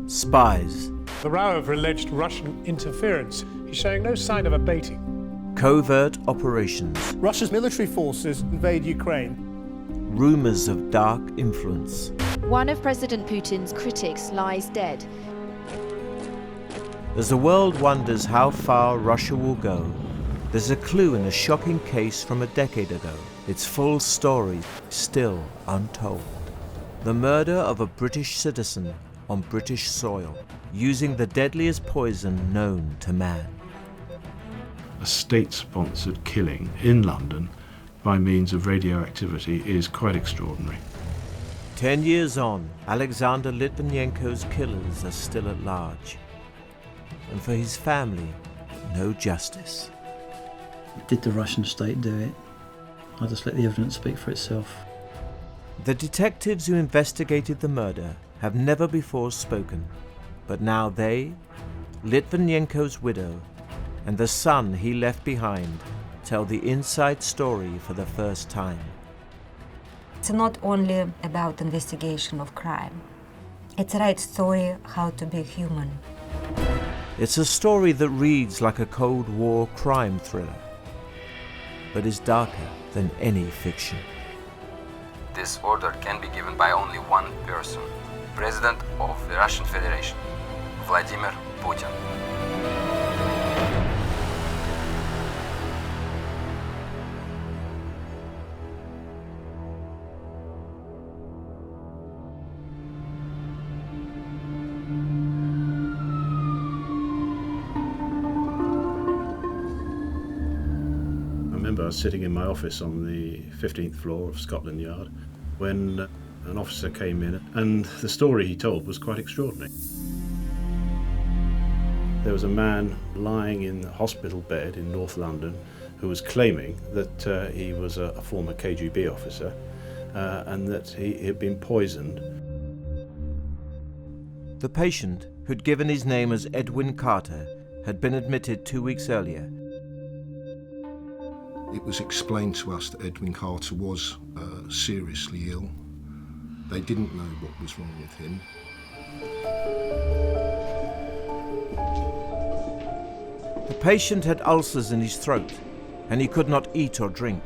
spies, The row over alleged Russian interference is showing no sign of abating. covert operations, Russia's military forces invade Ukraine. rumors of dark influence. One of President Putin's critics lies dead. As the world wonders how far Russia will go, there's a clue in a shocking case from a decade ago. Its full story still untold. The murder of a British citizen on British soil, using the deadliest poison known to man. A state-sponsored killing in London by means of radioactivity is quite extraordinary. 10 years on, Alexander Litvinenko's killers are still at large. And for his family, no justice. Did the Russian state do it? I'll just let the evidence speak for itself. The detectives who investigated the murder have never before spoken, but now they, Litvinenko's widow, and the son he left behind, tell the inside story for the first time. It's not only about investigation of crime. It's a right story how to be human. It's a story that reads like a Cold War crime thriller, but is darker than any fiction. This order can be given by only one person, President of the Russian Federation, Vladimir Putin. I was sitting in my office on the 15th floor of Scotland Yard when an officer came in, and the story he told was quite extraordinary. There was a man lying in a hospital bed in North London who was claiming that he was a former KGB officer and that he had been poisoned. The patient, who'd given his name as Edwin Carter, had been admitted 2 weeks earlier. It was explained to us that Edwin Carter was seriously ill. They didn't know what was wrong with him. The patient had ulcers in his throat, and he could not eat or drink.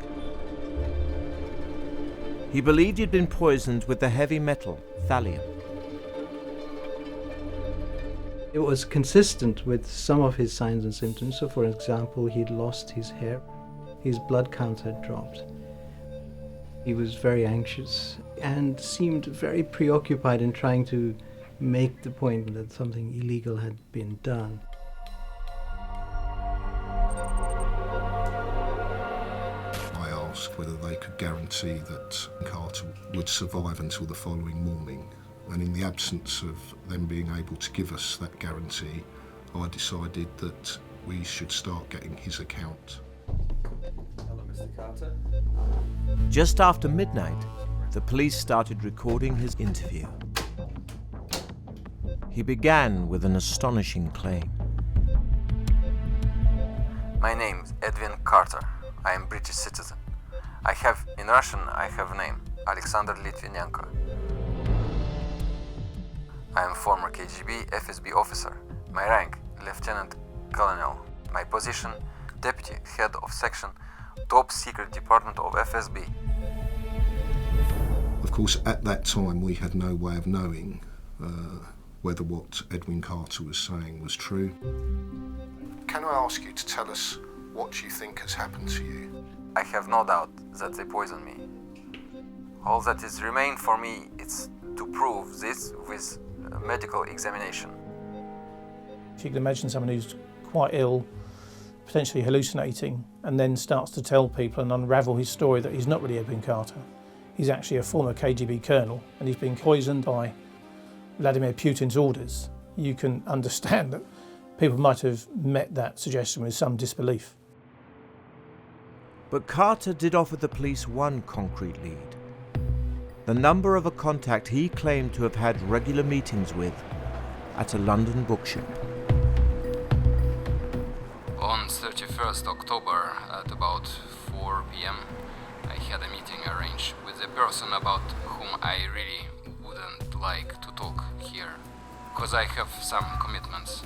He believed he'd been poisoned with the heavy metal thallium. It was consistent with some of his signs and symptoms. So, for example, he'd lost his hair. His blood count had dropped. He was very anxious and seemed very preoccupied in trying to make the point that something illegal had been done. I asked whether they could guarantee that Carter would survive until the following morning, and in the absence of them being able to give us that guarantee, I decided that we should start getting his account. Hello, Mr. Carter. Just after midnight, the police started recording his interview. He began with an astonishing claim. My name is Edwin Carter. I am British citizen. In Russian, I have a name, Alexander Litvinenko. I am former KGB FSB officer. My rank, Lieutenant Colonel. My position, Deputy Head of Section, Top Secret Department of FSB. Of course, at that time we had no way of knowing whether what Edwin Carter was saying was true. Can I ask you to tell us what you think has happened to you? I have no doubt that they poisoned me. All that is remained for me is to prove this with a medical examination. If you can imagine someone who's quite ill, potentially hallucinating, and then starts to tell people and unravel his story that he's not really Edwin Carter. He's actually a former KGB colonel, and he's been poisoned by Vladimir Putin's orders. You can understand that people might have met that suggestion with some disbelief. But Carter did offer the police one concrete lead. The number of a contact he claimed to have had regular meetings with at a London bookshop. On 31st October at about 4 p.m. I had a meeting arranged with a person about whom I really wouldn't like to talk here. because I have some commitments.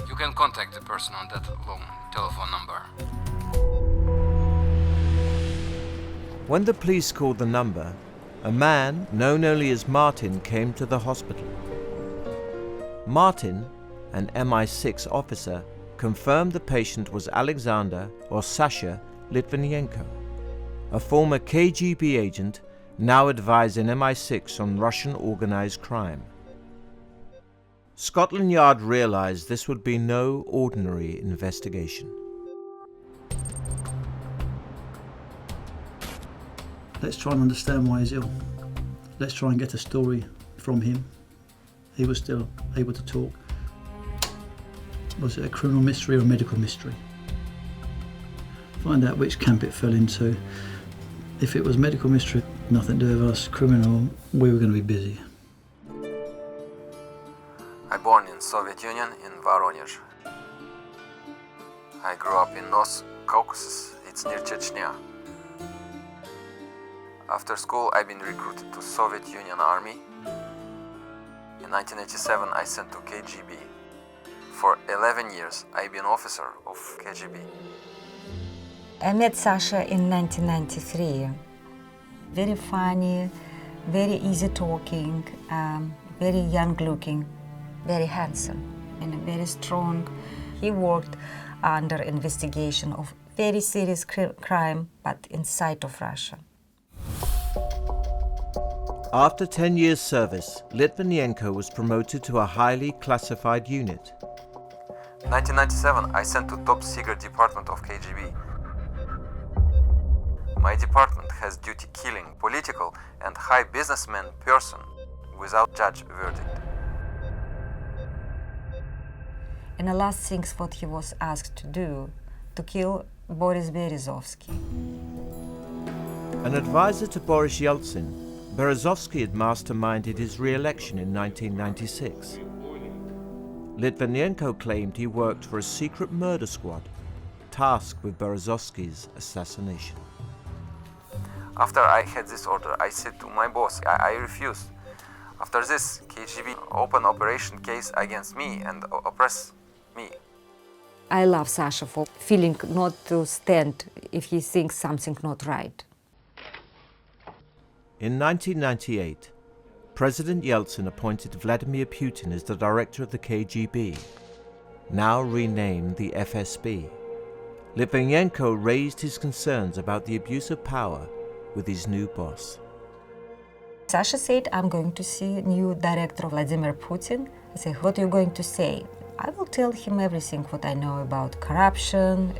You can contact the person on that long telephone number. When the police called the number, a man known only as Martin came to the hospital. Martin, an MI6 officer, confirmed the patient was Alexander or Sasha Litvinenko, a former KGB agent now advising MI6 on Russian organized crime. Scotland Yard realized this would be no ordinary investigation. Let's try and understand why he's ill. Let's try and get a story from him. He was still able to talk. Was it a criminal mystery or a medical mystery? Find out which camp it fell into. If it was medical mystery, nothing to do with us. Criminal, we were going to be busy. I born in Soviet Union in Voronezh. I grew up in North Caucasus, it's near Chechnya. After school, I've been recruited to Soviet Union Army. In 1987, I sent to KGB. For 11 years, I've been officer of KGB. I met Sasha in 1993. Very funny, very easy talking, very young looking, very handsome, and very strong. He worked under investigation of very serious crime, but inside of Russia. After 10 years' service, Litvinenko was promoted to a highly classified unit. 1997, I sent to top secret department of KGB. My department has duty killing political and high businessman person without judge verdict. And the last things what he was asked to do, to kill Boris Berezovsky. An advisor to Boris Yeltsin, Berezovsky had masterminded his re-election in 1996. Litvinenko claimed he worked for a secret murder squad tasked with Berezovsky's assassination. After I had this order, I said to my boss, I refused. After this, KGB opened operation case against me and oppress me. I love Sasha for feeling not to stand if he thinks something not right. In 1998, President Yeltsin appointed Vladimir Putin as the director of the KGB, now renamed the FSB. Litvinenko raised his concerns about the abuse of power with his new boss. Sasha said, I'm going to see new director Vladimir Putin. I said, what are you going to say? I will tell him everything what I know about corruption.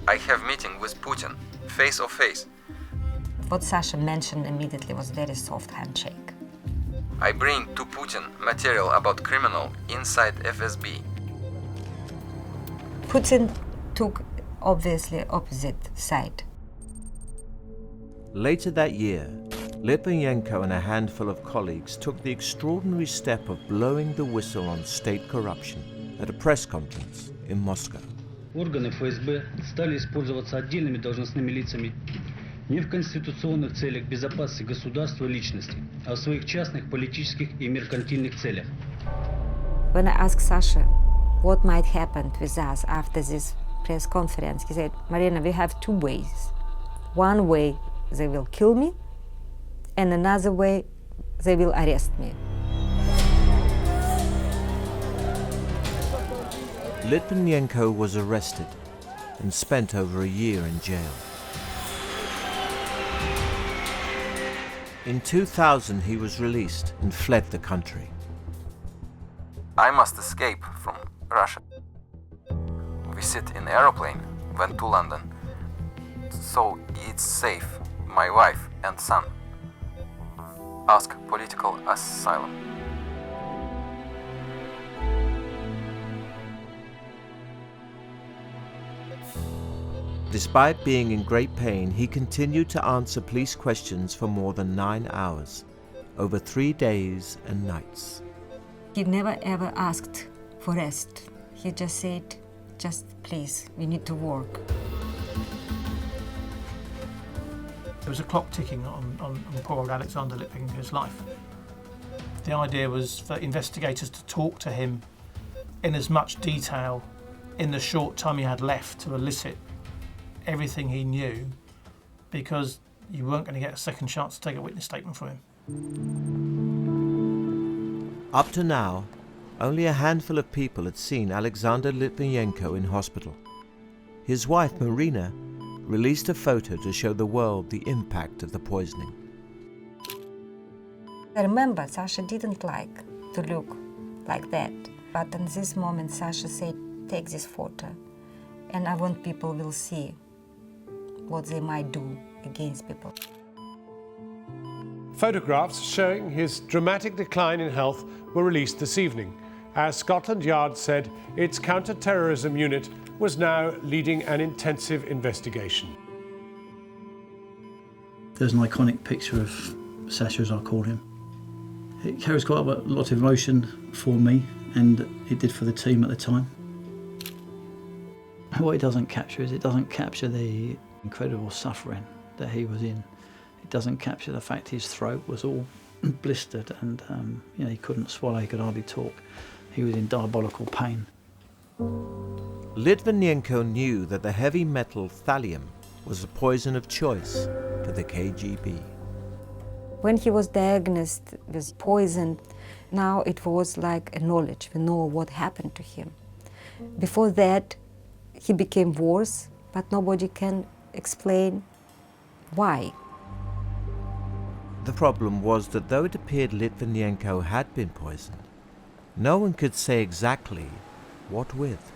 I have meeting with Putin, face to face. What Sasha mentioned immediately was very soft handshake. I bring to Putin material about criminal inside FSB. Putin took obviously opposite side. Later that year, Litvinenko and a handful of colleagues took the extraordinary step of blowing the whistle on state corruption at a press conference in Moscow. Органы ФСБ стали использоваться отдельными должностными лицами не в конституционных целях безопасности государства и личности, а в своих частных политических и меркантильных целях. When I asked Sasha what might happen with us after this press conference, he said, Marina, we have two ways. One way, they will kill me, and another way, they will arrest me. Litvinenko was arrested and spent over a year in jail. In 2000, he was released and fled the country. I must escape from Russia. We sit in aeroplane, went to London, so it's safe, my wife and son. Ask political asylum. Despite being in great pain, he continued to answer police questions for more than 9 hours, over 3 days and nights. He never ever asked for rest. He just said, just please, we need to work. There was a clock ticking on poor old Alexander Litvinenko's life. The idea was for investigators to talk to him in as much detail in the short time he had left to elicit everything he knew, because you weren't going to get a second chance to take a witness statement from him. Up to now, only a handful of people had seen Alexander Litvinenko in hospital. His wife, Marina, released a photo to show the world the impact of the poisoning. I remember Sasha didn't like to look like that, but in this moment Sasha said, take this photo, and I want people will see what they might do against people. Photographs showing his dramatic decline in health were released this evening, as Scotland Yard said its counter-terrorism unit was now leading an intensive investigation. There's an iconic picture of Sasha, as I call him. It carries quite a lot of emotion for me, and it did for the team at the time. What it doesn't capture is it doesn't capture the incredible suffering that he was in. It doesn't capture the fact his throat was all blistered and he couldn't swallow, he could hardly talk. He was in diabolical pain. Litvinenko knew that the heavy metal thallium was the poison of choice for the KGB. When he was diagnosed with poison, now it was like a knowledge. We know what happened to him. Before that, he became worse, but nobody can explain why. The problem was that though it appeared Litvinenko had been poisoned, no one could say exactly what with.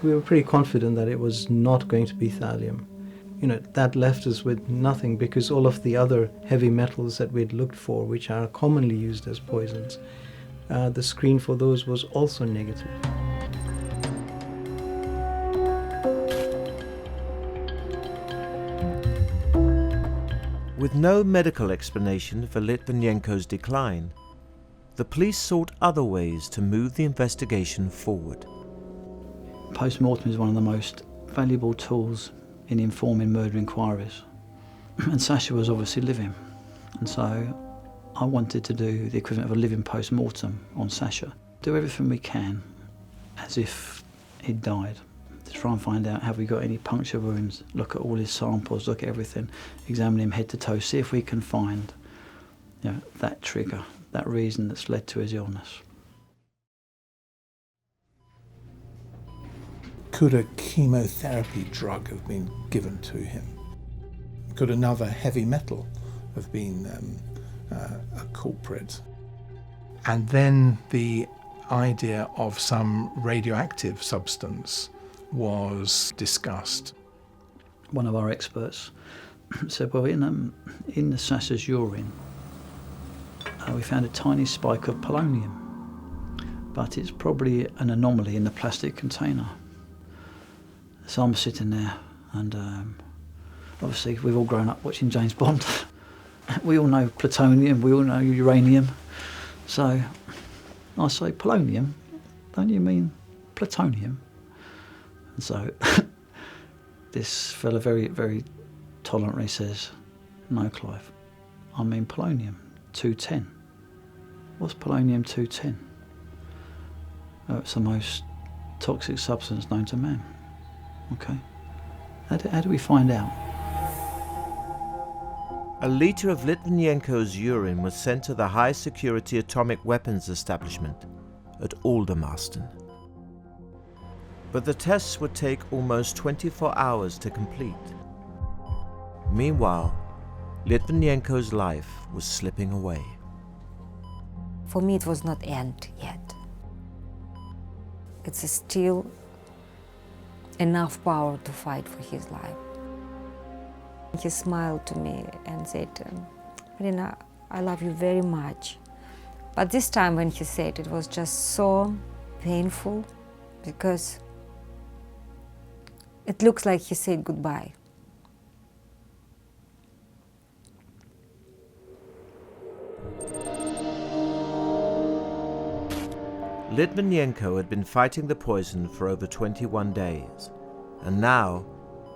We were pretty confident that it was not going to be thallium. That left us with nothing, because all of the other heavy metals that we'd looked for, which are commonly used as poisons, the screen for those was also negative. With no medical explanation for Litvinenko's decline, the police sought other ways to move the investigation forward. Post-mortem is one of the most valuable tools in informing murder inquiries. And Sasha was obviously living. And so I wanted to do the equivalent of a living post-mortem on Sasha. Do everything we can as if he'd died, to try and find out, have we got any puncture wounds, look at all his samples, look at everything, examine him head to toe, see if we can find that trigger, that reason that's led to his illness. Could a chemotherapy drug have been given to him? Could another heavy metal have been a culprit? And then the idea of some radioactive substance was discussed. One of our experts said, well, in Sasha's urine, we found a tiny spike of polonium, but it's probably an anomaly in the plastic container. So I'm sitting there, and obviously we've all grown up watching James Bond. We all know plutonium, we all know uranium. So I say, polonium? Don't you mean plutonium? And so this fella very, very tolerantly says, no, Clive, I mean polonium-210. What's polonium-210? Oh, it's the most toxic substance known to man. Okay. How do we find out? A litre of Litvinenko's urine was sent to the high-security atomic weapons establishment at Aldermaston. But the tests would take almost 24 hours to complete. Meanwhile, Litvinenko's life was slipping away. For me, it was not end yet. It's still enough power to fight for his life. He smiled to me and said, Marina, I love you very much. But this time when he said it was just so painful, because it looks like he said goodbye. Litvinenko had been fighting the poison for over 21 days, and now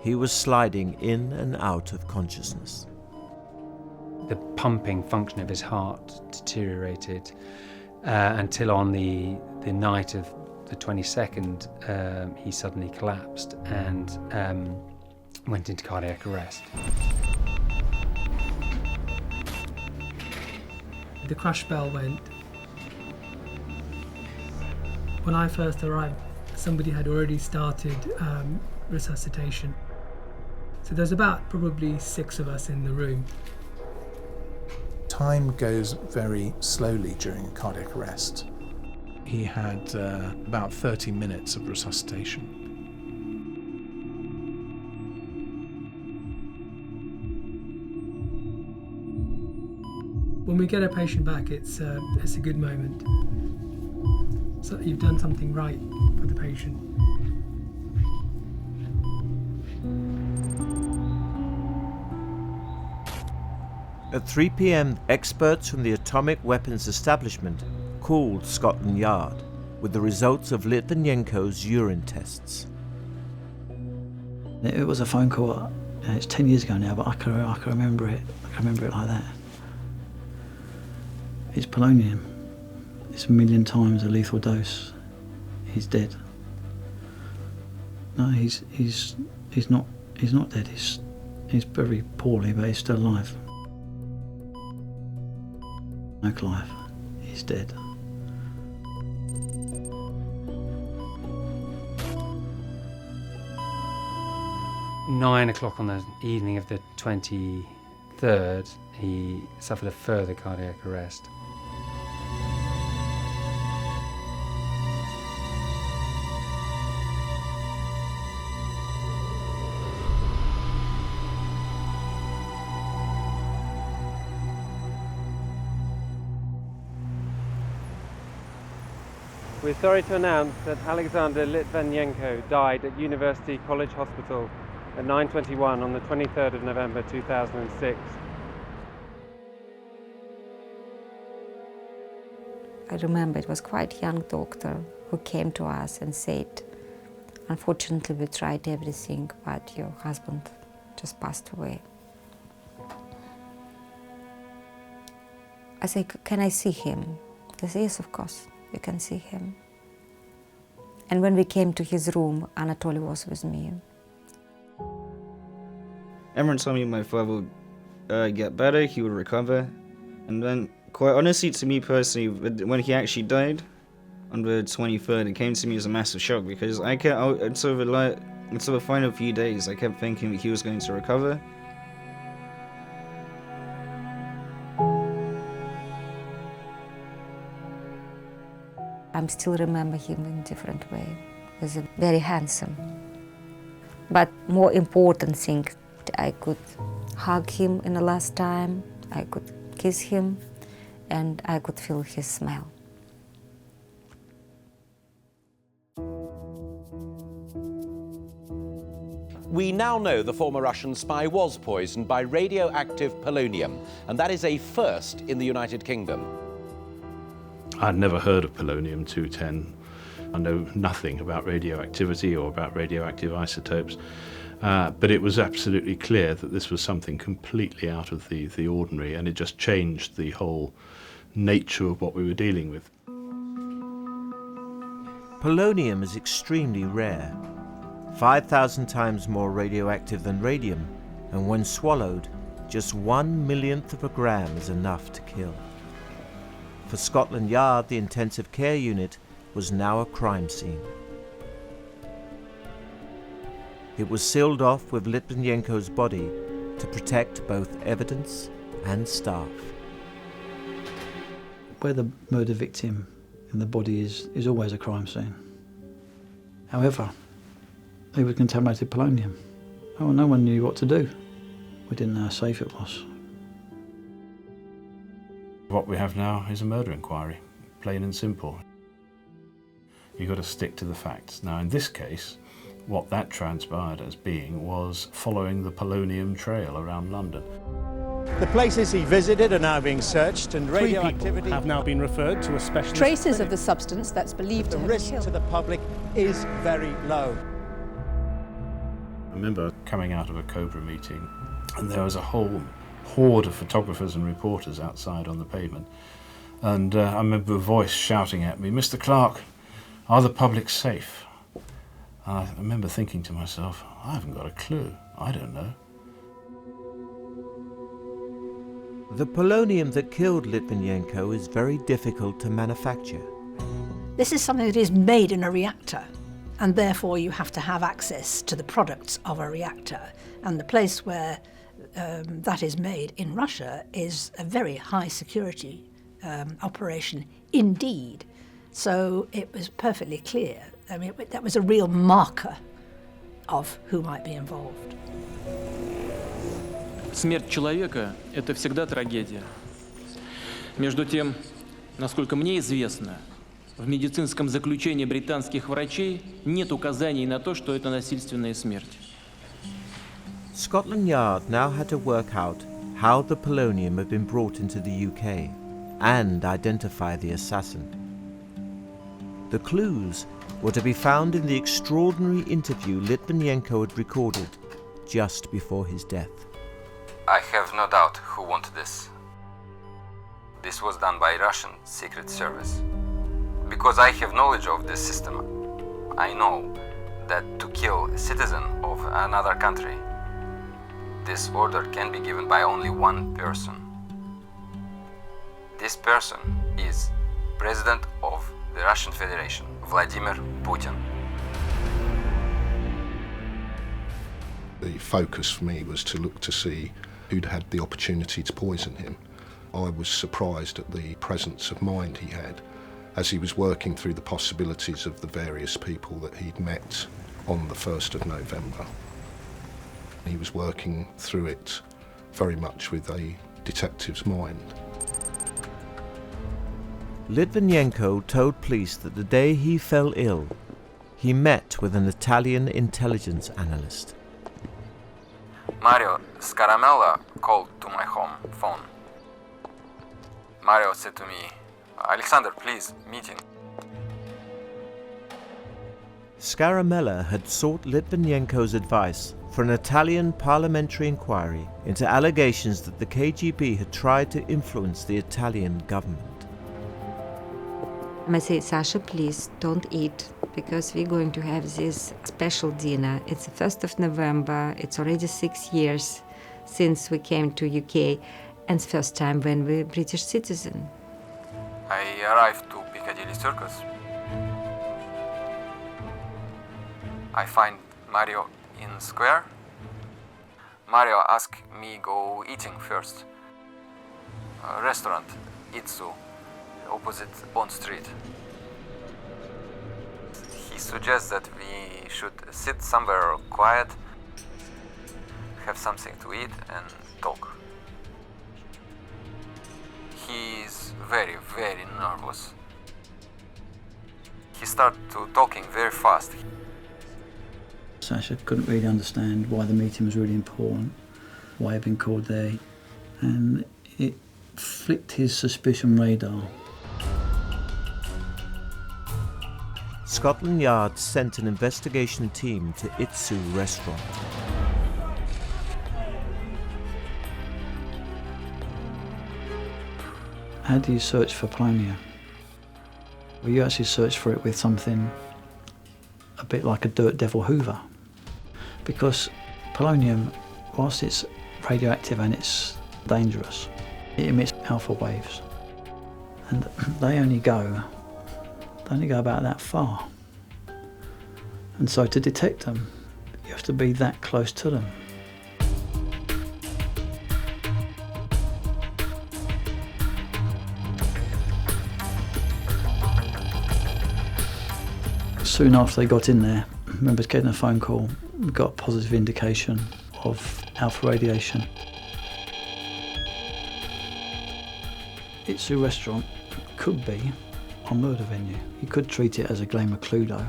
he was sliding in and out of consciousness. The pumping function of his heart deteriorated until on the night of the 22nd, he suddenly collapsed and went into cardiac arrest. The crash bell went. When I first arrived, somebody had already started resuscitation. So there's about probably 6 of us in the room. Time goes very slowly during a cardiac arrest. He had about 30 minutes of resuscitation. When we get a patient back, it's a good moment. So you've done something right for the patient. At 3 p.m, experts from the atomic weapons establishment called Scotland Yard with the results of Litvinenko's urine tests. It was a phone call. It's 10 years ago now, but I can remember it. I can remember it like that. It's polonium. It's 1 million times a lethal dose. He's dead. No, he's not dead. He's very poorly, but he's still alive. No Clive. He's dead. Nine o'clock on the evening of the 23rd, he suffered a further cardiac arrest. We're sorry to announce that Alexander Litvinenko died at University College Hospital at 9:21 on the 23rd of November 2006. I remember it was quite a young doctor who came to us and said, unfortunately we tried everything, but your husband just passed away. I said, can I see him? He said, yes, of course, you can see him. And when we came to his room, Anatoly was with me. Everyone told me my father would get better, he would recover. And then, quite honestly, to me personally, when he actually died on the 23rd, it came to me as a massive shock because until the final few days, I kept thinking that he was going to recover. I still remember him in a different way. He was very handsome. But more important thing, I could hug him in the last time, I could kiss him, and I could feel his smell. We now know the former Russian spy was poisoned by radioactive polonium, and that is a first in the United Kingdom. I'd never heard of polonium-210. I know nothing about radioactivity or about radioactive isotopes, but it was absolutely clear that this was something completely out of the ordinary, and it just changed the whole nature of what we were dealing with. Polonium is extremely rare, 5,000 times more radioactive than radium, and when swallowed, just 1/1,000,000th of a gram is enough to kill. For Scotland Yard, the intensive care unit was now a crime scene. It was sealed off with Litvinenko's body to protect both evidence and staff. Where the murder victim and the body is always a crime scene. However, it was contaminated polonium. Oh, no one knew what to do. We didn't know how safe it was. What we have now is a murder inquiry, plain and simple. You've got to stick to the facts. Now, in this case, what that transpired as being was following the polonium trail around London. The places he visited are now being searched, and radioactivity 3 people have now been referred to a specialist Traces clinic. of the substance that's believed to have risk killed. to the public is very low. I remember coming out of a Cobra meeting, and there was a whole horde of photographers and reporters outside on the pavement. And I remember a voice shouting at me, "Mr. Clark, are the public safe?" I remember thinking to myself, I haven't got a clue. I don't know. The polonium that killed Litvinenko is very difficult to manufacture. This is something that is made in a reactor, and therefore you have to have access to the products of a reactor. And the place where that is made in Russia is a very high security operation indeed. So it was perfectly clear. I mean, that was a real marker of who might be involved. Смерть человека – это всегда трагедия. Между тем, насколько мне известно, в медицинском заключении британских врачей нет указаний на то, что это насильственная смерть. Scotland Yard now had to work out how the polonium had been brought into the UK and identify the assassin. The clues were to be found in the extraordinary interview Litvinenko had recorded just before his death. I have no doubt who wanted this. This was done by Russian Secret Service. Because I have knowledge of this system, I know that to kill a citizen of another country, this order can be given by only one person. This person is President of the Russian Federation, Vladimir Putin. The focus for me was to look to see who'd had the opportunity to poison him. I was surprised at the presence of mind he had as he was working through the possibilities of the various people that he'd met on the 1st of November. He was working through it very much with a detective's mind. Litvinenko told police that the day he fell ill, he met with an Italian intelligence analyst. Mario Scaramella called to my home phone. Mario said to me, "Alexander, please, meeting." Scaramella had sought Litvinenko's advice for an Italian parliamentary inquiry into allegations that the KGB had tried to influence the Italian government. I say, Sasha, please don't eat, because we're going to have this special dinner. It's the 1st of November. It's already 6 years since we came to UK, and it's the first time when we're British citizen. I arrived to Piccadilly Circus. I find Mario in the square. Mario asked me go eating first. A restaurant, Itsu, opposite Bond Street. He suggests that we should sit somewhere quiet, have something to eat and talk. He is very, very nervous. He started talking very fast. Sasha couldn't really understand why the meeting was really important, why he'd been called there, and it flicked his suspicion radar. Scotland Yard sent an investigation team to Itsu restaurant. How do you search for polonium? Well, you actually search for it with something a bit like a dirt devil hoover. Because polonium, whilst it's radioactive and it's dangerous, it emits alpha waves. And they only go about that far. And so to detect them, you have to be that close to them. Soon after they got in there, I remember getting a phone call. We got a positive indication of alpha radiation. Itsu restaurant could be a murder venue. You could treat it as a game of Cluedo.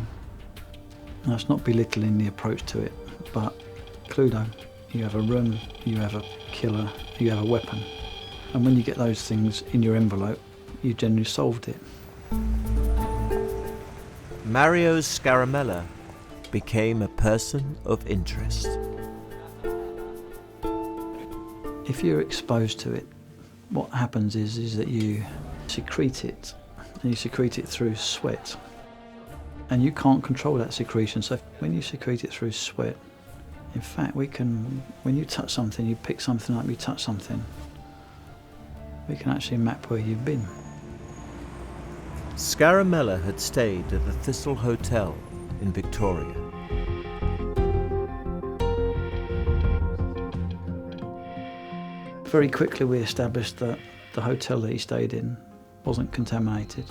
Now, it's not belittling the approach to it, but Cluedo, you have a room, you have a killer, you have a weapon. And when you get those things in your envelope, you generally solved it. Mario Scaramella became a person of interest. If you're exposed to it, what happens is that you secrete it, and you secrete it through sweat. And you can't control that secretion, so when you secrete it through sweat, in fact, when you touch something, you pick something up, you touch something, we can actually map where you've been. Scaramella had stayed at the Thistle Hotel in Victoria. Very quickly we established that the hotel that he stayed in wasn't contaminated,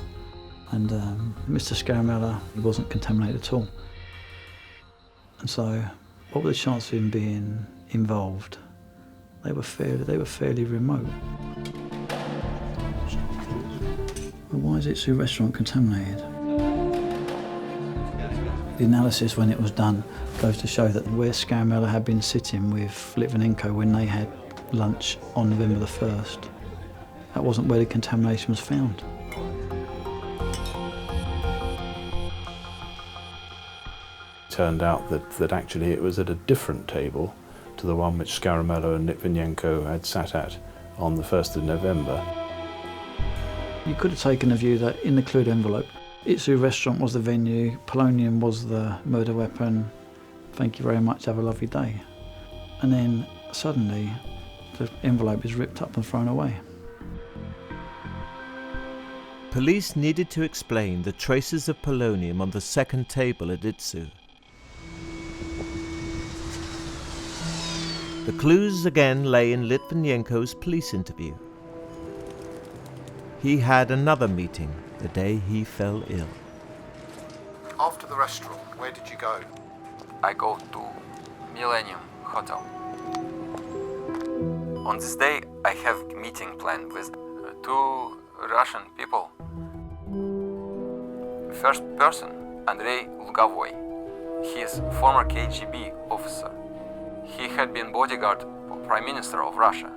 and Mr. Scaramella wasn't contaminated at all. And so, what were the chances of him being involved? They were fairly remote. Well, why is Itsu restaurant contaminated? The analysis, when it was done, goes to show that where Scaramella had been sitting with Litvinenko when they had lunch on November the 1st, that wasn't where the contamination was found. Turned out that actually it was at a different table to the one which Scaramella and Litvinenko had sat at on the 1st of November. You could have taken a view that in the clued envelope, Itsu restaurant was the venue, polonium was the murder weapon, thank you very much, have a lovely day. And then suddenly the envelope is ripped up and thrown away. Police needed to explain the traces of polonium on the second table at Itsu. The clues again lay in Litvinenko's police interview. He had another meeting the day he fell ill. After the restaurant, where did you go? I go to Millennium Hotel. On this day, I have a meeting planned with two Russian people. First person, Andrei Lugavoy. He is former KGB officer. He had been bodyguard of Prime Minister of Russia.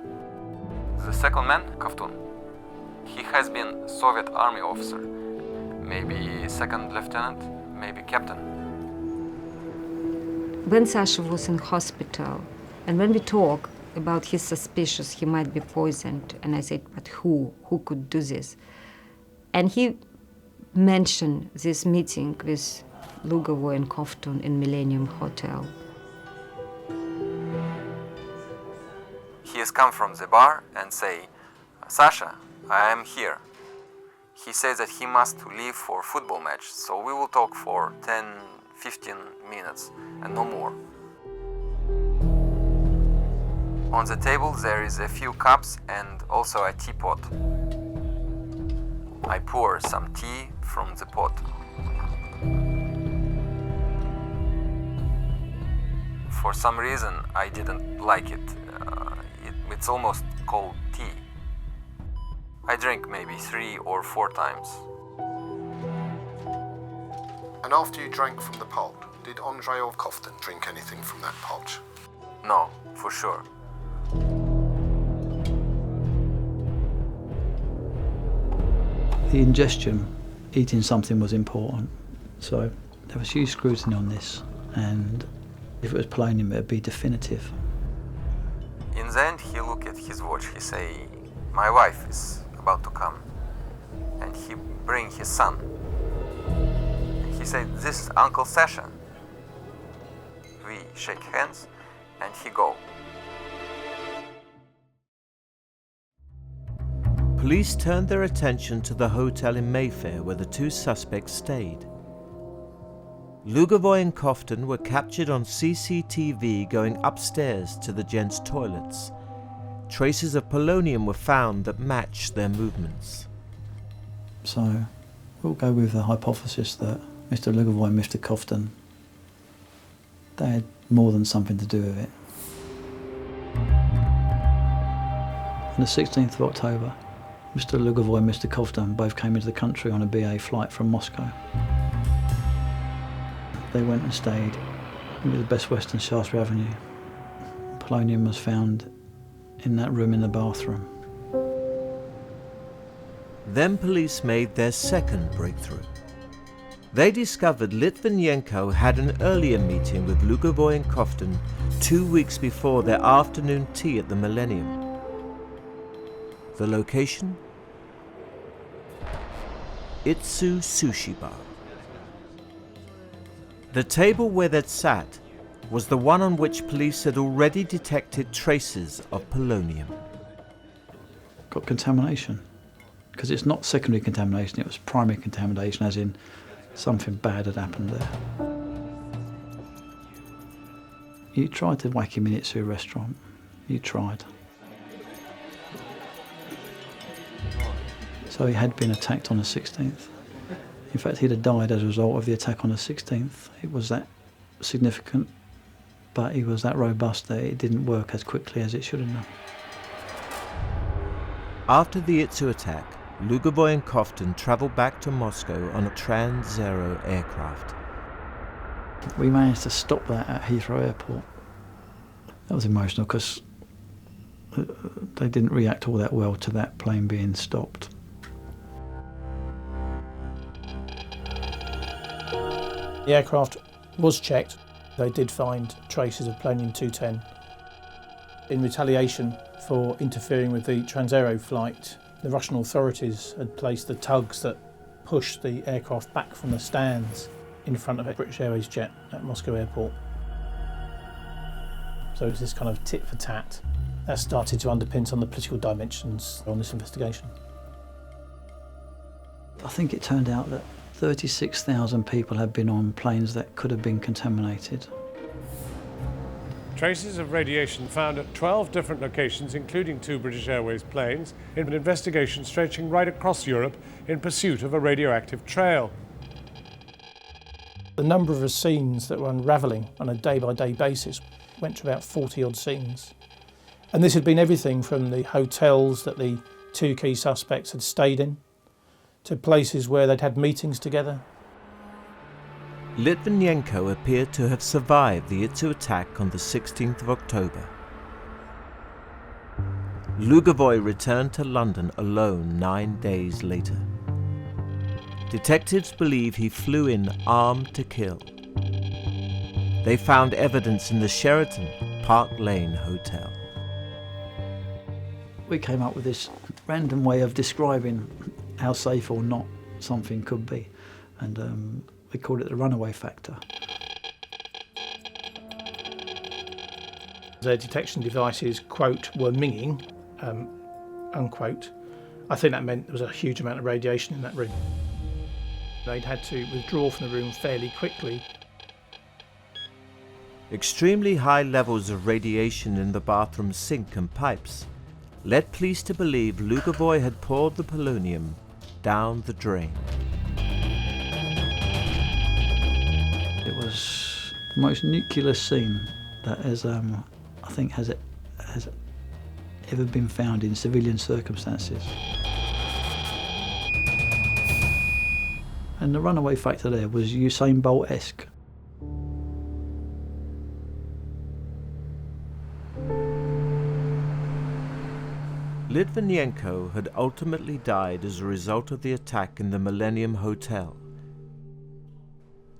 The second man, Kovtun, he has been Soviet Army officer, maybe second lieutenant, maybe captain. When Sasha was in hospital, and when we talk about his suspicious he might be poisoned, and I said, but who could do this? And he mentioned this meeting with Lugavoy and Kovtun in Millennium Hotel. He has come from the bar and say, Sasha, I am here. He says that he must leave for football match, so we will talk for 10-15 minutes and no more. On the table there is a few cups and also a teapot. I pour some tea from the pot. For some reason I didn't like it. It's almost cold tea. I drink maybe 3 or 4 times. And after you drank from the pot, did Andrei or Kovtun drink anything from that pot? No, for sure. The ingestion, eating something was important, so there was huge scrutiny on this, and if it was polonium it would be definitive. In the end he looked at his watch, he say, my wife is about to come, and he bring his son. He said, this is Uncle Sasha. We shake hands and he go. Police turned their attention to the hotel in Mayfair where the two suspects stayed. Lugavoy and Kovtun were captured on CCTV going upstairs to the gents' toilets. Traces of polonium were found that matched their movements. So we'll go with the hypothesis that Mr. Lugavoy and Mr. Kovtun, they had more than something to do with it. On the 16th of October, Mr. Lugavoy and Mr. Kovtun both came into the country on a BA flight from Moscow. They went and stayed in the Best Western Shaftesbury Avenue. Polonium was found in that room in the bathroom. Then police made their second breakthrough. They discovered Litvinenko had an earlier meeting with Lugavoy and Kovtun 2 weeks before their afternoon tea at the Millennium. The location? Itsu Sushi Bar. The table where they'd sat was the one on which police had already detected traces of polonium. Got contamination, because it's not secondary contamination, it was primary contamination, as in something bad had happened there. You tried to whack him in Itsu restaurant. You tried. So he had been attacked on the 16th. In fact, he'd have died as a result of the attack on the 16th. It was that significant, but he was that robust that it didn't work as quickly as it should have done. After the Itsu attack, Lugovoy and Kofton travelled back to Moscow on a Trans-Zero aircraft. We managed to stop that at Heathrow Airport. That was emotional because they didn't react all that well to that plane being stopped. The aircraft was checked. They did find traces of polonium-210. In retaliation for interfering with the Trans-Aero flight, the Russian authorities had placed the tugs that pushed the aircraft back from the stands in front of a British Airways jet at Moscow Airport. So it was this kind of tit for tat that started to underpin some of the political dimensions on this investigation. I think it turned out that 36,000 people had been on planes that could have been contaminated. Traces of radiation found at 12 different locations, including 2 British Airways planes, in an investigation stretching right across Europe in pursuit of a radioactive trail. The number of scenes that were unravelling on a day-by-day basis went to about 40-odd scenes. And this had been everything from the hotels that the 2 key suspects had stayed in, to places where they'd had meetings together. Litvinenko appeared to have survived the Itsu attack on the 16th of October. Lugovoy returned to London alone 9 days later. Detectives believe he flew in armed to kill. They found evidence in the Sheraton Park Lane Hotel. We came up with this random way of describing how safe or not something could be, and we called it the runaway factor. Their detection devices, quote, were minging, unquote. I think that meant there was a huge amount of radiation in that room. They'd had to withdraw from the room fairly quickly. Extremely high levels of radiation in the bathroom sink and pipes led police to believe Lugovoy had poured the polonium down the drain. It was the most nuclear scene that has, I think, has ever been found in civilian circumstances. And the runaway factor there was Usain Bolt-esque. Litvinenko had ultimately died as a result of the attack in the Millennium Hotel.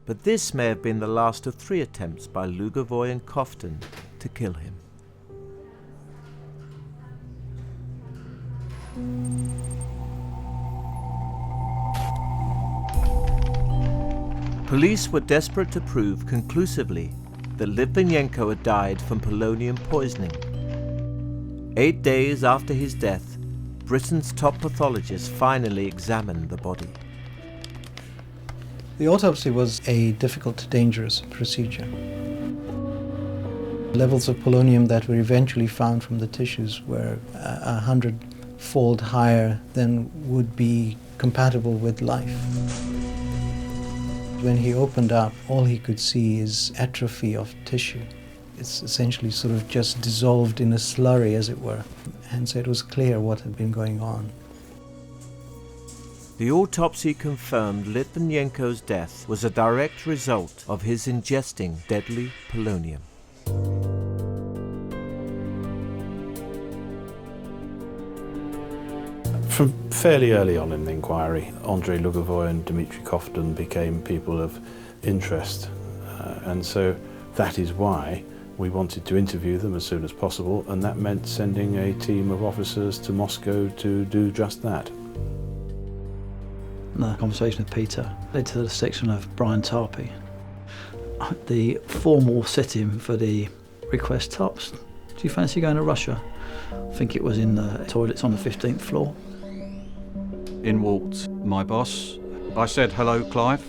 But this may have been the last of 3 attempts by Lugovoy and Kofton to kill him. Police were desperate to prove conclusively that Litvinenko had died from polonium poisoning. 8 days after his death, Britain's top pathologist finally examined the body. The autopsy was a difficult, dangerous procedure. Levels of polonium that were eventually found from the tissues were 100-fold higher than would be compatible with life. When he opened up, all he could see is atrophy of tissue. It's essentially sort of just dissolved in a slurry, as it were, and so it was clear what had been going on. The autopsy confirmed Litvinenko's death was a direct result of his ingesting deadly polonium. From fairly early on in the inquiry, Andrei Lugovoy and Dmitry Kofton became people of interest, and so that is why We wanted to interview them as soon as possible, and that meant sending a team of officers to Moscow to do just that. The conversation with Peter led to the selection of Brian Tarpey. The formal setting for the request tops. Do you fancy going to Russia? I think it was in the toilets on the 15th floor. In walked my boss. I said, "Hello, Clive,"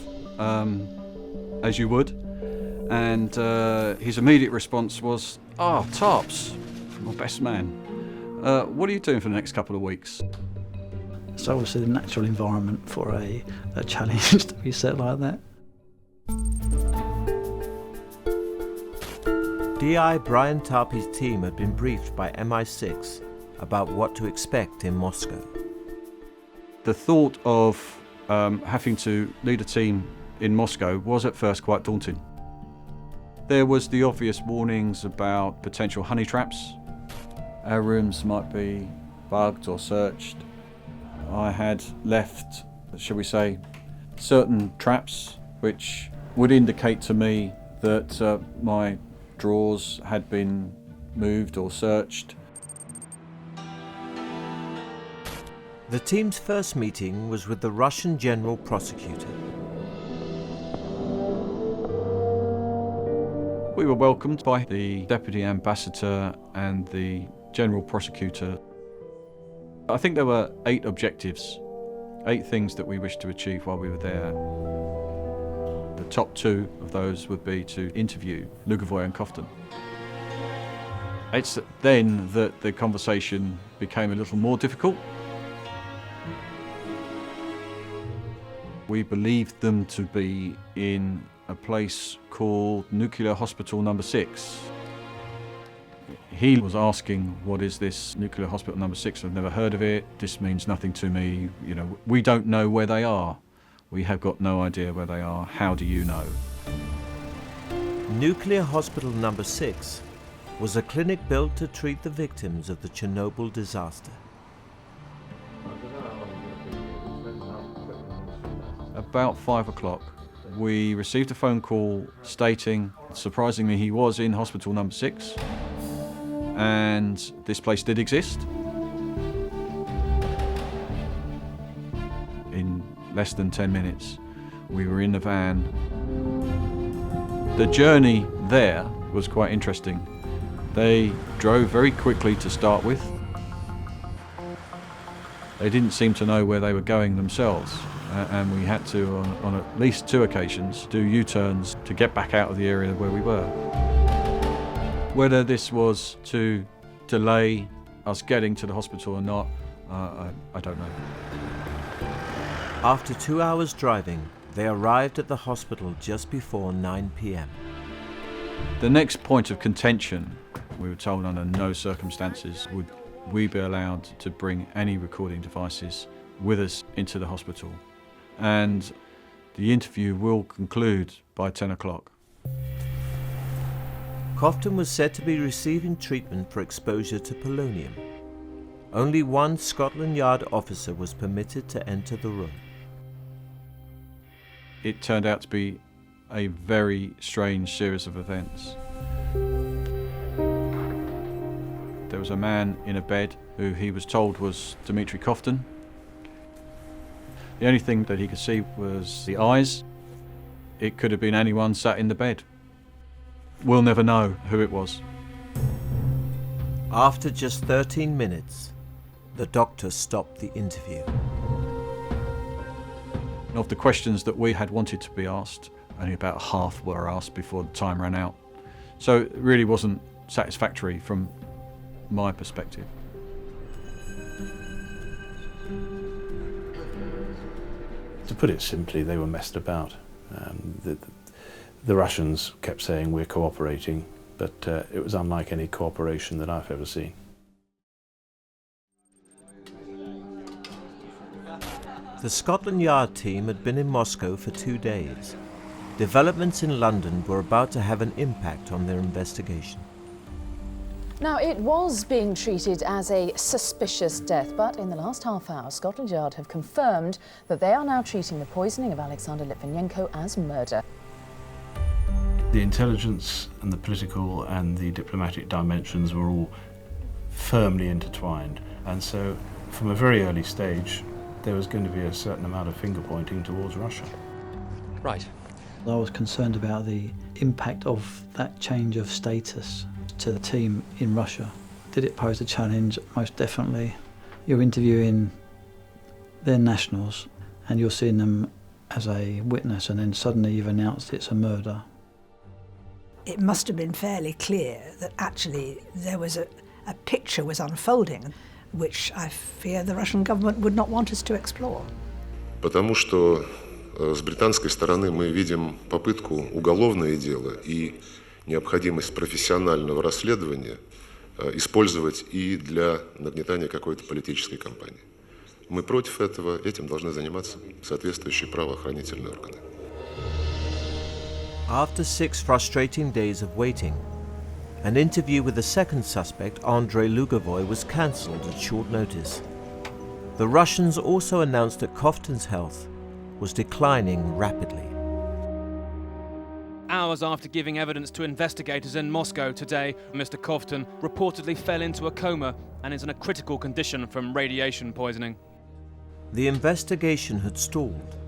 as you would. And his immediate response was, "Ah, Tarps, my best man. What are you doing for the next couple of weeks?" So obviously the natural environment for a challenge to be set like that. DI Brian Tarpey's team had been briefed by MI6 about what to expect in Moscow. The thought of having to lead a team in Moscow was at first quite daunting. There was the obvious warnings about potential honey traps. Our rooms might be bugged or searched. I had left, shall we say, certain traps which would indicate to me that my drawers had been moved or searched. The team's first meeting was with the Russian General Prosecutor. We were welcomed by the Deputy Ambassador and the General Prosecutor. I think there were 8 objectives, 8 things that we wished to achieve while we were there. The top 2 of those would be to interview Lugovoy and Kofton. It's then that the conversation became a little more difficult. We believed them to be in a place called Nuclear Hospital Number 6. He was asking, "What is this Nuclear Hospital Number 6? I've never heard of it. This means nothing to me. You know, we don't know where they are. We have got no idea where they are. How do you know?" Nuclear Hospital Number 6 was a clinic built to treat the victims of the Chernobyl disaster. About 5 o'clock, we received a phone call stating, surprisingly, he was in Hospital Number 6, and this place did exist. In less than 10 minutes, we were in the van. The journey there was quite interesting. They drove very quickly to start with. They didn't seem to know where they were going themselves, and we had to, on at least 2 occasions, do U-turns to get back out of the area where we were. Whether this was to delay us getting to the hospital or not, I don't know. After 2 hours driving, they arrived at the hospital just before 9 p.m. The next point of contention, we were told under no circumstances would we be allowed to bring any recording devices with us into the hospital. And the interview will conclude by 10 o'clock. Kofton was said to be receiving treatment for exposure to polonium. Only one Scotland Yard officer was permitted to enter the room. It turned out to be a very strange series of events. There was a man in a bed who he was told was Dmitry Kofton. The only thing that he could see was the eyes. It could have been anyone sat in the bed. We'll never know who it was. After just 13 minutes, the doctor stopped the interview. Of the questions that we had wanted to be asked, only about half were asked before the time ran out. So it really wasn't satisfactory from my perspective. To put it simply, they were messed about. The Russians kept saying we're cooperating, but it was unlike any cooperation that I've ever seen. The Scotland Yard team had been in Moscow for 2 days. Developments in London were about to have an impact on their investigation. Now, it was being treated as a suspicious death, but in the last half hour, Scotland Yard have confirmed that they are now treating the poisoning of Alexander Litvinenko as murder. The intelligence and the political and the diplomatic dimensions were all firmly intertwined, and so from a very early stage there was going to be a certain amount of finger pointing towards Russia. Right. I was concerned about the impact of that change of status to the team in Russia. Did it pose a challenge? Most definitely. You're interviewing their nationals and you're seeing them as a witness, and then suddenly you've announced it's a murder. It must have been fairly clear that actually there was a picture was unfolding, which I fear the Russian government would not want us to explore. Потому что с британской стороны мы видим попытку уголовное дело и необходимость профессионального расследования использовать и для нагнетания какой-то политической кампании. Мы против этого, этим должны заниматься соответствующие правоохранительные органы. After 6 frustrating days of waiting, an interview with the second suspect, Andrei Lugovoy, was cancelled at short notice. The Russians also announced that Koftin's health was declining rapidly. Hours after giving evidence to investigators in Moscow today, Mr. Koftin reportedly fell into a coma and is in a critical condition from radiation poisoning. The investigation had stalled,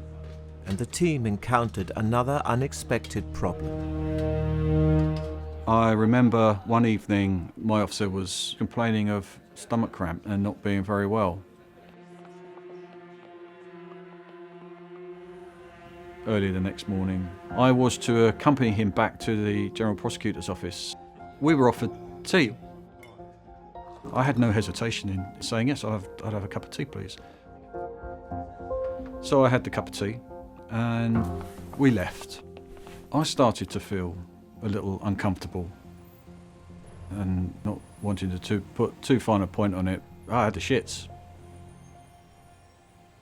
and the team encountered another unexpected problem. I remember one evening my officer was complaining of stomach cramp and not being very well. Early the next morning, I was to accompany him back to the General Prosecutor's office. We were offered tea. I had no hesitation in saying yes, I'd have a cup of tea, please. So I had the cup of tea and we left. I started to feel a little uncomfortable and not wanting to put too fine a point on it. I had the shits.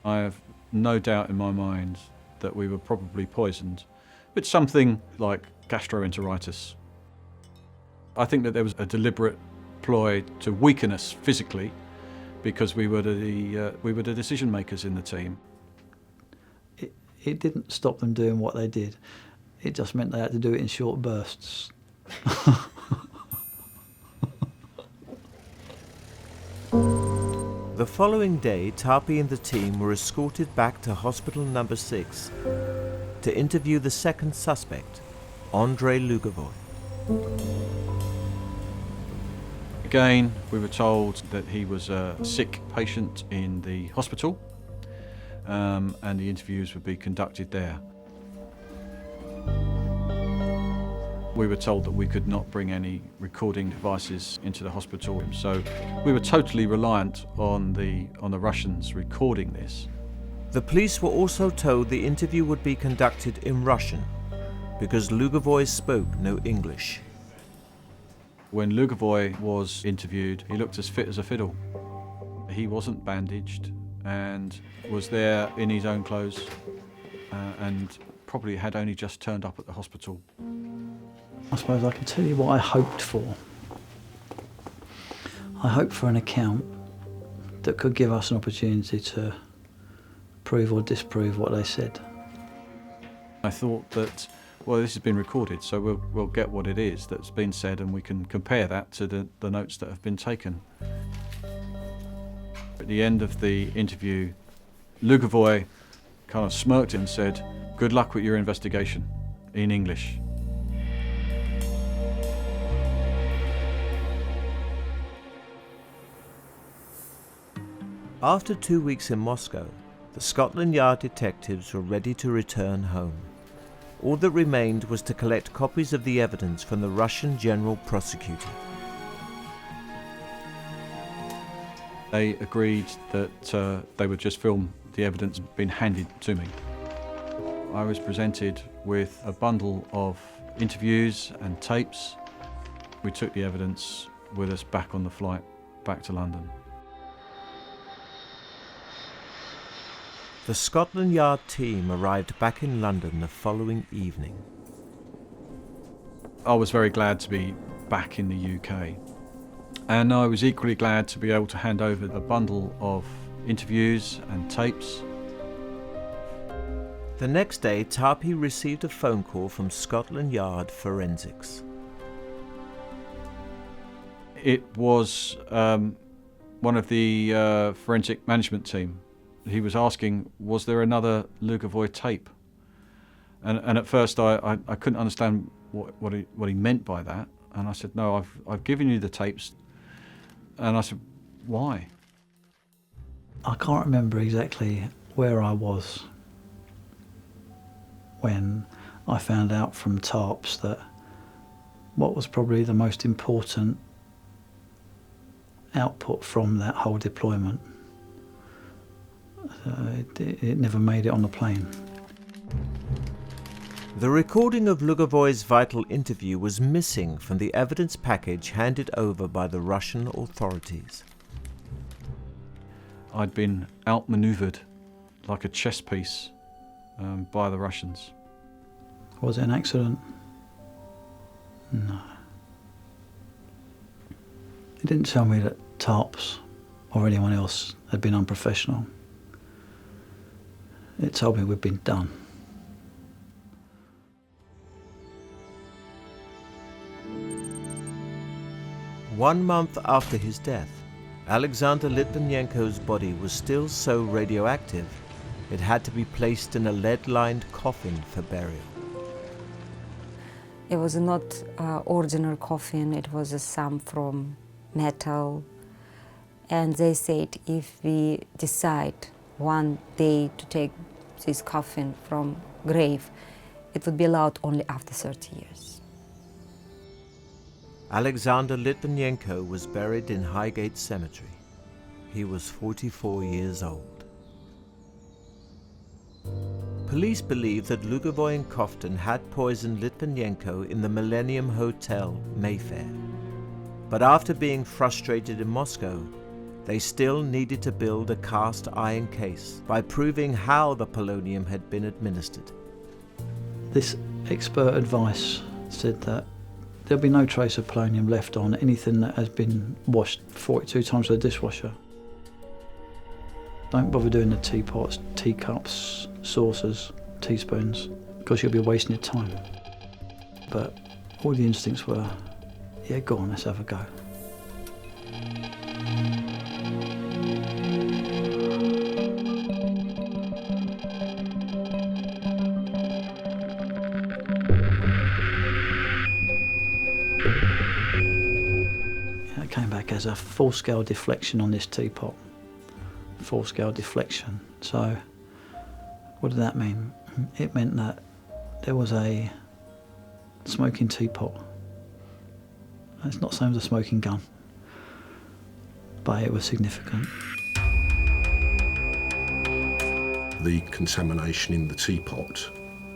I have no doubt in my mind that we were probably poisoned with something like gastroenteritis. I think that there was a deliberate ploy to weaken us physically because we were the decision makers in the team. It didn't stop them doing what they did. It just meant they had to do it in short bursts. The following day, Tapi and the team were escorted back to hospital number 6 to interview the second suspect, Andrei Lugovoy. Again, we were told that he was a sick patient in the hospital, and the interviews would be conducted there. We were told that we could not bring any recording devices into the hospital, so we were totally reliant on the Russians recording this. The police were also told the interview would be conducted in Russian because Lugovoy spoke no English. When Lugovoy was interviewed, he looked as fit as a fiddle. He wasn't bandaged and was there in his own clothes and probably had only just turned up at the hospital. I suppose I can tell you what I hoped for. I hoped for an account that could give us an opportunity to prove or disprove what they said. I thought that, well, this has been recorded, so we'll get what it is that's been said and we can compare that to the notes that have been taken. At the end of the interview, Lugovoy kind of smirked and said, "Good luck with your investigation," in English. After 2 weeks in Moscow, the Scotland Yard detectives were ready to return home. All that remained was to collect copies of the evidence from the Russian General Prosecutor. They agreed that they would just film the evidence being handed to me. I was presented with a bundle of interviews and tapes. We took the evidence with us back on the flight back to London. The Scotland Yard team arrived back in London the following evening. I was very glad to be back in the UK, and I was equally glad to be able to hand over a bundle of interviews and tapes. The next day, Tarpey received a phone call from Scotland Yard Forensics. It was one of the forensic management team. He was asking, was there another Lugovoy tape? And at first I couldn't understand what he meant by that. And I said, no, I've given you the tapes. And I said, why? I can't remember exactly where I was when I found out from TARPs that what was probably the most important output from that whole deployment, it never made it on the plane. The recording of Lugovoy's vital interview was missing from the evidence package handed over by the Russian authorities. I'd been outmaneuvered like a chess piece by the Russians. Was it an accident? No. It didn't tell me that TARPs or anyone else had been unprofessional. It told me we'd been done. One month after his death, Alexander Litvinenko's body was still so radioactive it had to be placed in a lead-lined coffin for burial. It was not ordinary coffin, it was some from metal. And they said if we decide one day to take this coffin from grave, it would be allowed only after 30 years. Alexander Litvinenko was buried in Highgate Cemetery. He was 44 years old. Police believe that Lugovoy and Kofton had poisoned Litvinenko in the Millennium Hotel, Mayfair. But after being frustrated in Moscow, they still needed to build a cast iron case by proving how the polonium had been administered. This expert advice said that there'll be no trace of polonium left on anything that has been washed 42 times with a dishwasher. Don't bother doing the teapots, teacups, saucers, teaspoons, because you'll be wasting your time. But all the instincts were, yeah, go on, let's have a go. It came back as a full-scale deflection on this teapot. Full-scale deflection. So what did that mean? It meant that there was a smoking teapot. It's not the same as a smoking gun, but it was significant. The contamination in the teapot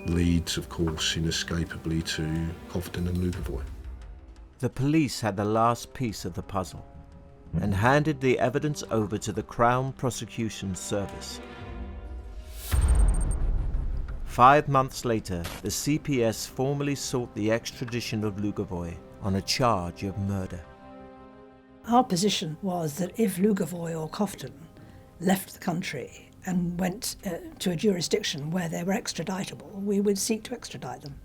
leads, of course, inescapably to Kofton and Lugovoy. The police had the last piece of the puzzle and handed the evidence over to the Crown Prosecution Service. 5 months later, the CPS formally sought the extradition of Lugovoy on a charge of murder. Our position was that if Lugovoy or Kofton left the country and went to a jurisdiction where they were extraditable, we would seek to extradite them.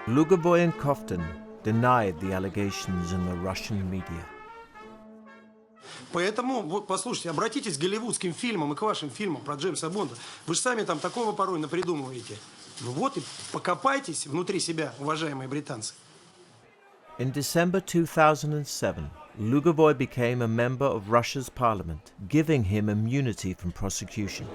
Lugovoy and Kofton denied the allegations in the Russian media. Поэтому, послушайте, обратитесь к голливудским фильмам и к вашим фильмам про Джеймса Бонда. Вы же сами там такого порой напридумываете. Ну вот и покопайтесь внутри себя, уважаемые британцы. In December 2007, Lugovoy became a member of Russia's parliament, giving him immunity from prosecution.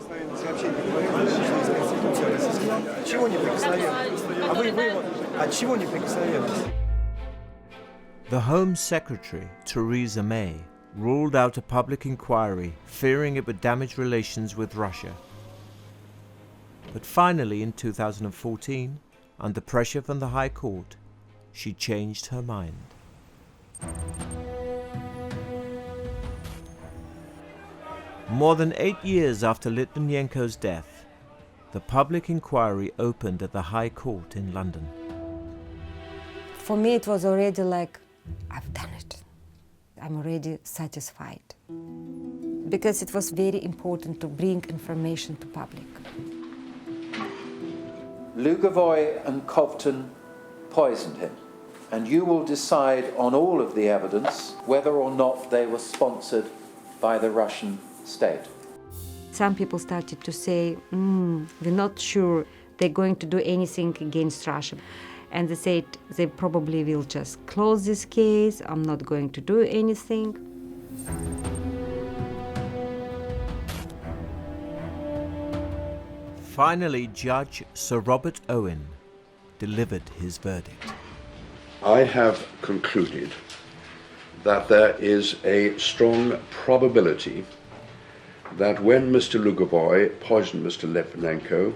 The Home Secretary, Theresa May, ruled out a public inquiry, fearing it would damage relations with Russia. But finally, in 2014, under pressure from the High Court, she changed her mind. More than 8 years after Litvinenko's death, the public inquiry opened at the High Court in London. For me, it was already like, I've done it. I'm already satisfied. because it was very important to bring information to public. Lugovoy and Kovtun poisoned him, and you will decide on all of the evidence whether or not they were sponsored by the Russian state. Some people started to say, we're not sure they're going to do anything against Russia. And they said they probably will just close this case, I'm not going to do anything. Finally, Judge Sir Robert Owen delivered his verdict. I have concluded that there is a strong probability that when Mr. Lugovoy poisoned Mr. Litvinenko,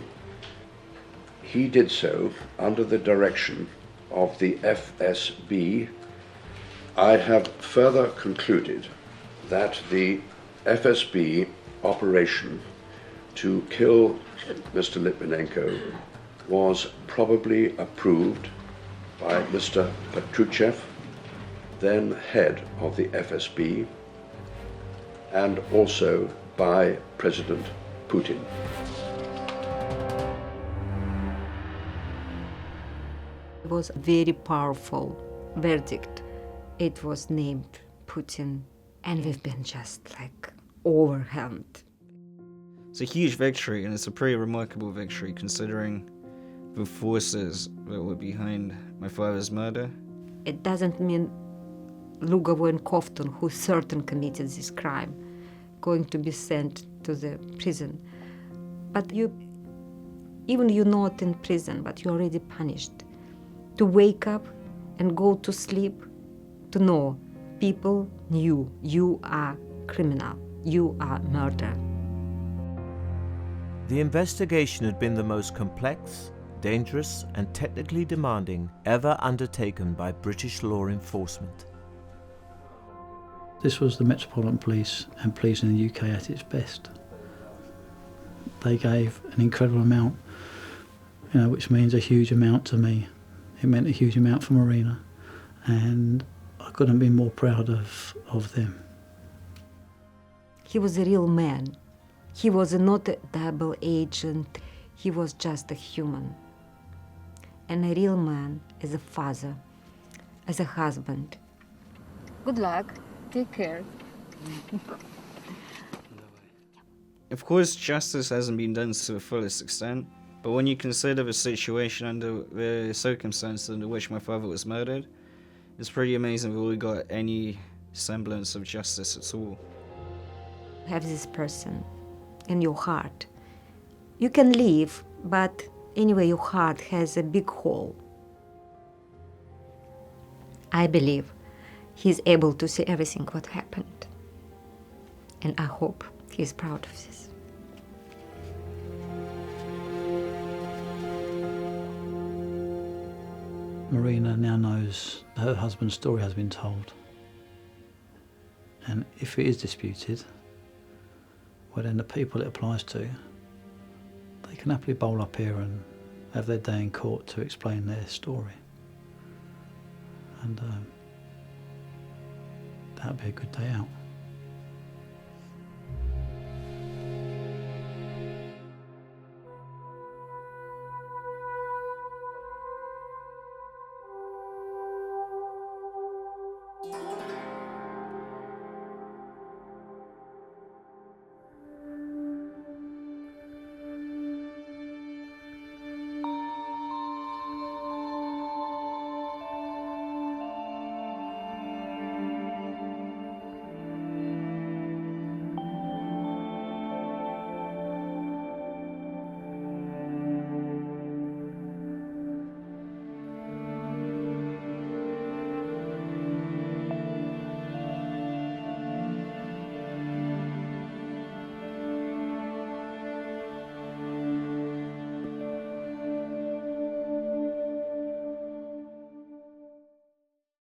he did so under the direction of the FSB. I have further concluded that the FSB operation to kill Mr. Litvinenko was probably approved by Mr. Petruchev, then head of the FSB, and also by President Putin. It was a very powerful verdict. It was named Putin, and we've been just like overwhelmed. It's a huge victory, and it's a pretty remarkable victory considering the forces that were behind my father's murder. It doesn't mean Lugovoy and Kovtun, who certain committed this crime, going to be sent to the prison. But even you're not in prison, but you're already punished. To wake up and go to sleep, to know people knew you are criminal, you are murderer. The investigation had been the most complex, dangerous and technically demanding ever undertaken by British law enforcement. This was the Metropolitan Police and police in the UK at its best. They gave an incredible amount, which means a huge amount to me. It meant a huge amount for Marina, and I couldn't be more proud of them. He was a real man. He was not a double agent. He was just a human. And a real man as a father, as a husband. Good luck. Take care. Of course, justice hasn't been done to the fullest extent, but when you consider the situation under the circumstances under which my father was murdered, it's pretty amazing that we got any semblance of justice at all. Have this person in your heart. You can leave, but anyway, your heart has a big hole. I believe he's able to see everything what happened. And I hope he's proud of this. Marina now knows her husband's story has been told. And if it is disputed, well then the people it applies to, they can happily bowl up here and have their day in court to explain their story. And that'd be a good day out.